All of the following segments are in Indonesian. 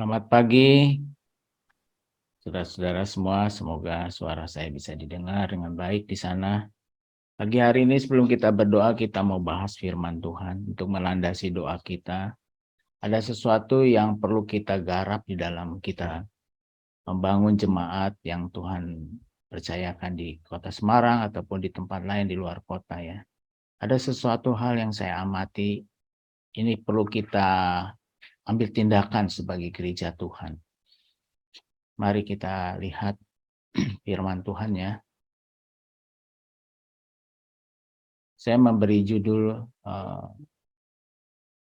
Selamat pagi, saudara-saudara semua. Semoga suara saya bisa didengar dengan baik di sana. Pagi hari ini sebelum kita berdoa, kita mau bahas firman Tuhan untuk melandasi doa kita. Ada sesuatu yang perlu kita garap di dalam kita membangun jemaat yang Tuhan percayakan di kota Semarang ataupun di tempat lain di luar kota ya. Ada sesuatu hal yang saya amati, ini perlu kita ambil tindakan sebagai gereja Tuhan. Mari kita lihat firman Tuhan ya. Saya memberi judul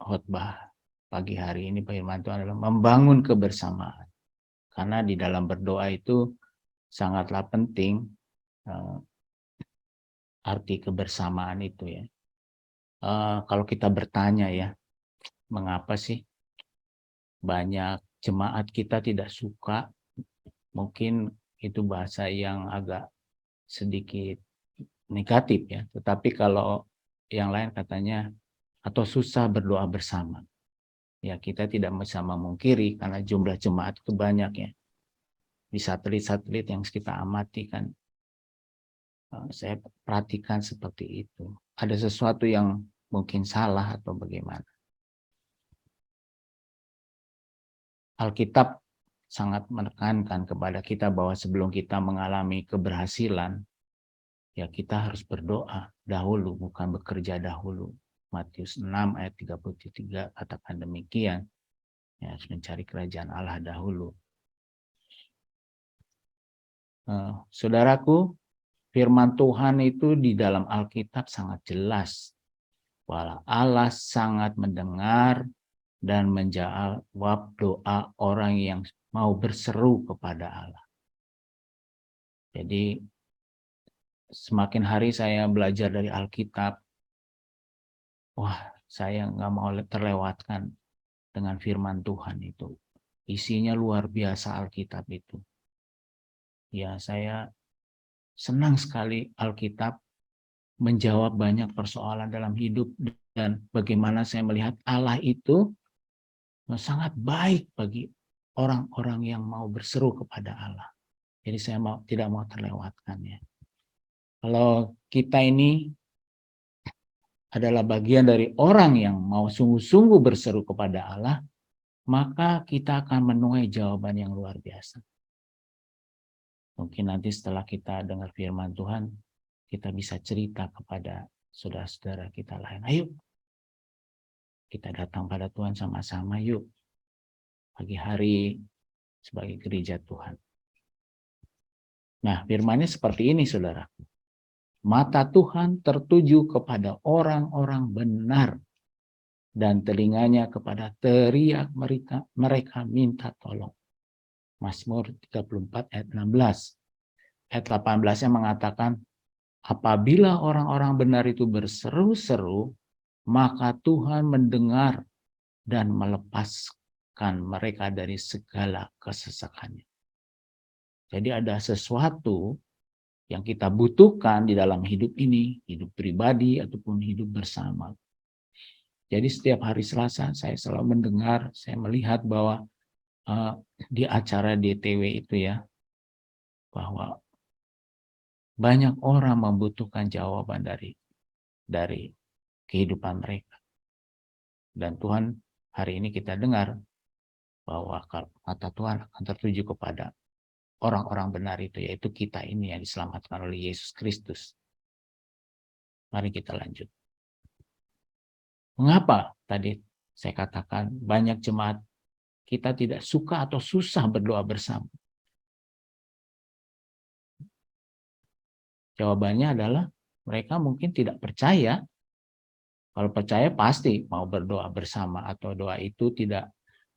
khotbah pagi hari ini firman Tuhan adalah membangun kebersamaan. Karena di dalam berdoa itu sangatlah penting arti kebersamaan itu ya. Kalau kita bertanya ya, mengapa sih banyak jemaat kita tidak suka? Mungkin itu bahasa yang agak sedikit negatif ya. Tetapi kalau yang lain katanya atau susah berdoa bersama. Ya kita tidak bisa memungkiri karena jumlah jemaat itu banyak ya. Di satelit-satelit yang kita amati kan, saya perhatikan seperti itu. Ada sesuatu yang mungkin salah atau bagaimana. Alkitab sangat menekankan kepada kita bahwa sebelum kita mengalami keberhasilan, ya kita harus berdoa dahulu, bukan bekerja dahulu. Matius 6 ayat 33 katakan demikian. Ya, harus mencari kerajaan Allah dahulu. Saudaraku, firman Tuhan itu di dalam Alkitab sangat jelas bahwa Allah sangat mendengar dan menjawab doa orang yang mau berseru kepada Allah. Jadi semakin hari saya belajar dari Alkitab, saya nggak mau terlewatkan dengan firman Tuhan itu. Isinya luar biasa Alkitab itu. Ya, saya senang sekali Alkitab menjawab banyak persoalan dalam hidup dan bagaimana saya melihat Allah itu sangat baik bagi orang-orang yang mau berseru kepada Allah. Jadi saya tidak mau terlewatkannya. Kalau kita ini adalah bagian dari orang yang mau sungguh-sungguh berseru kepada Allah, maka kita akan menuai jawaban yang luar biasa. Mungkin nanti setelah kita dengar firman Tuhan, kita bisa cerita kepada saudara-saudara kita lain. Ayo, kita datang pada Tuhan sama-sama yuk. Pagi hari sebagai gereja Tuhan. Nah, firman-Nya seperti ini, saudara. Mata Tuhan tertuju kepada orang-orang benar dan telinganya kepada teriak mereka minta tolong. Mazmur 34 ayat 16. Ayat 18-nya mengatakan, apabila orang-orang benar itu berseru-seru, maka Tuhan mendengar dan melepaskan mereka dari segala kesesakannya. Jadi ada sesuatu yang kita butuhkan di dalam hidup ini, hidup pribadi ataupun hidup bersama. Jadi setiap hari Selasa saya selalu mendengar, saya melihat bahwa di acara DTW itu ya, bahwa banyak orang membutuhkan jawaban dari kehidupan mereka. Dan Tuhan hari ini kita dengar bahwa mata Tuhan akan tertuju kepada orang-orang benar itu, yaitu kita ini yang diselamatkan oleh Yesus Kristus. Mari kita lanjut. Mengapa tadi saya katakan banyak jemaat kita tidak suka atau susah berdoa bersama? Jawabannya adalah mereka mungkin tidak percaya. Kalau percaya pasti mau berdoa bersama, atau doa itu tidak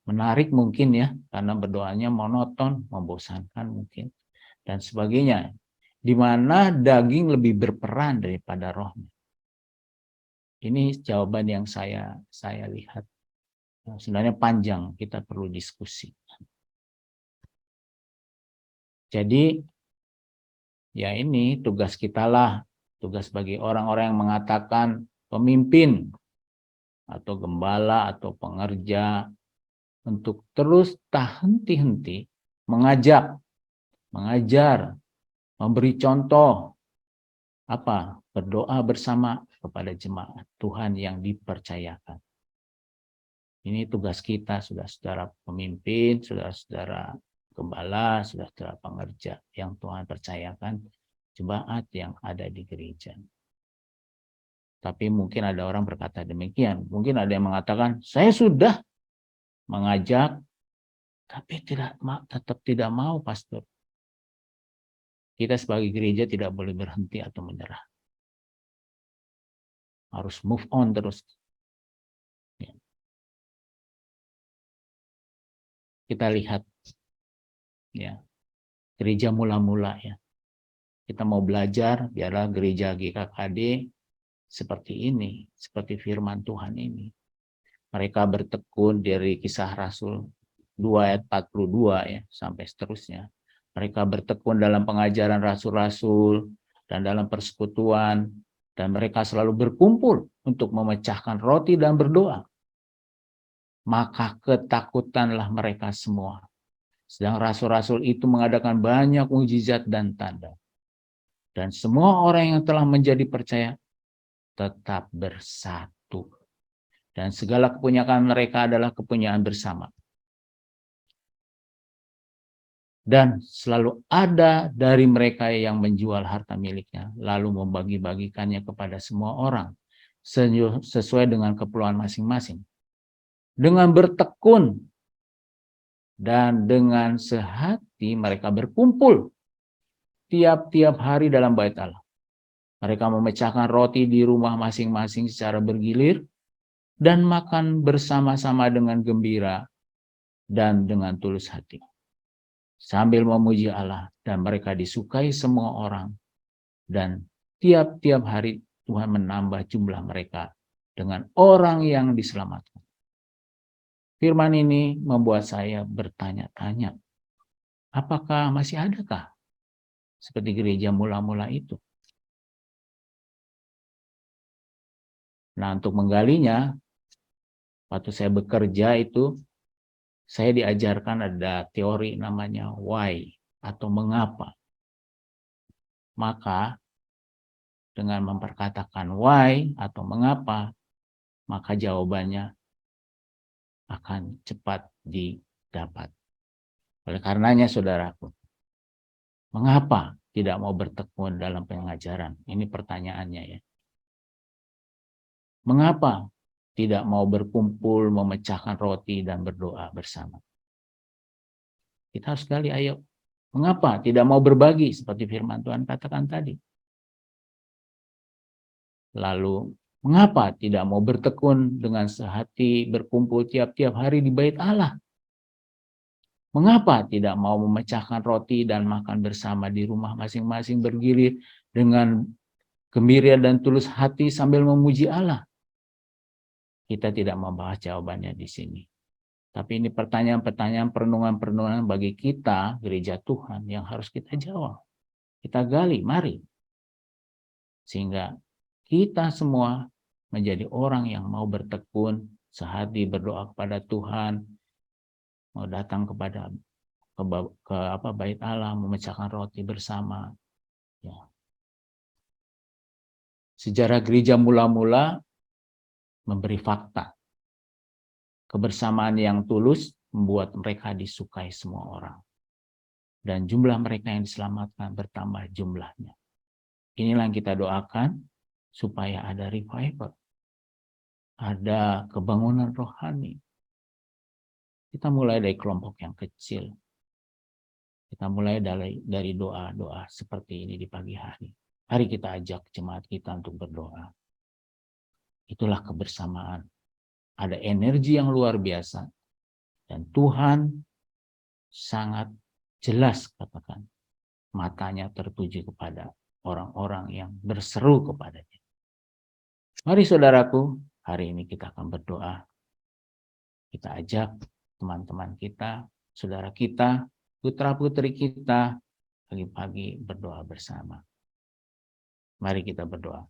menarik mungkin ya, karena berdoanya monoton, membosankan mungkin, dan sebagainya. Di mana daging lebih berperan daripada rohnya. Ini jawaban yang saya lihat. Sebenarnya panjang, kita perlu diskusi. Jadi ya ini tugas kita lah, tugas bagi orang-orang yang mengatakan pemimpin atau gembala atau pengerja untuk terus tak henti-henti mengajak, mengajar, memberi contoh, berdoa bersama kepada jemaat Tuhan yang dipercayakan. Ini tugas kita, saudara-saudara pemimpin, saudara-saudara gembala, saudara-saudara pengerja yang Tuhan percayakan jemaat yang ada di gereja. Tapi mungkin ada orang berkata demikian. Mungkin ada yang mengatakan, saya sudah mengajak, tapi tetap tidak mau, pastor. Kita sebagai gereja tidak boleh berhenti atau menyerah. Harus move on terus. Ya. Kita lihat ya gereja mula-mula ya. Kita mau belajar, biarlah gereja GKKD seperti ini, seperti firman Tuhan ini. Mereka bertekun dari Kisah Rasul 2 ayat 42 ya sampai seterusnya. Mereka bertekun dalam pengajaran rasul-rasul dan dalam persekutuan, dan mereka selalu berkumpul untuk memecahkan roti dan berdoa. Maka ketakutanlah mereka semua. Sedang rasul-rasul itu mengadakan banyak mujizat dan tanda. Dan semua orang yang telah menjadi percaya tetap bersatu. Dan segala kepunyaan mereka adalah kepunyaan bersama. Dan selalu ada dari mereka yang menjual harta miliknya, lalu membagi-bagikannya kepada semua orang, sesuai dengan keperluan masing-masing. Dengan bertekun dan dengan sehati mereka berkumpul tiap-tiap hari dalam bait Allah. Mereka memecahkan roti di rumah masing-masing secara bergilir dan makan bersama-sama dengan gembira dan dengan tulus hati, sambil memuji Allah, dan mereka disukai semua orang, dan tiap-tiap hari Tuhan menambah jumlah mereka dengan orang yang diselamatkan. Firman ini membuat saya bertanya-tanya, apakah masih adakah seperti gereja mula-mula itu? Nah, untuk menggalinya, waktu saya bekerja itu, saya diajarkan ada teori namanya why atau mengapa. Maka dengan memperkatakan why atau mengapa, maka jawabannya akan cepat didapat. Oleh karenanya, saudaraku, mengapa tidak mau bertekun dalam pengajaran? Ini pertanyaannya ya. Mengapa tidak mau berkumpul, memecahkan roti, dan berdoa bersama? Kita harus gali, ayo. Mengapa tidak mau berbagi seperti firman Tuhan katakan tadi? Lalu, mengapa tidak mau bertekun dengan sehati, berkumpul tiap-tiap hari di bait Allah? Mengapa tidak mau memecahkan roti dan makan bersama di rumah masing-masing bergilir dengan gembira dan tulus hati sambil memuji Allah? Kita tidak membahas jawabannya di sini. Tapi ini pertanyaan-pertanyaan, perenungan-perenungan bagi kita, gereja Tuhan, yang harus kita jawab. Kita gali, mari. Sehingga kita semua menjadi orang yang mau bertekun, sehati berdoa kepada Tuhan, mau datang kepada bait Allah, memecahkan roti bersama. Ya. Sejarah gereja mula-mula memberi fakta. Kebersamaan yang tulus membuat mereka disukai semua orang. Dan jumlah mereka yang diselamatkan bertambah jumlahnya. Inilah yang kita doakan supaya ada revival. Ada kebangunan rohani. Kita mulai dari kelompok yang kecil. Kita mulai dari doa-doa seperti ini di pagi hari. Mari kita ajak jemaat kita untuk berdoa. Itulah kebersamaan. Ada energi yang luar biasa. Dan Tuhan sangat jelas katakan. Matanya tertuju kepada orang-orang yang berseru kepadanya. Mari saudaraku, hari ini kita akan berdoa. Kita ajak teman-teman kita, saudara kita, putra-putri kita, pagi-pagi berdoa bersama. Mari kita berdoa.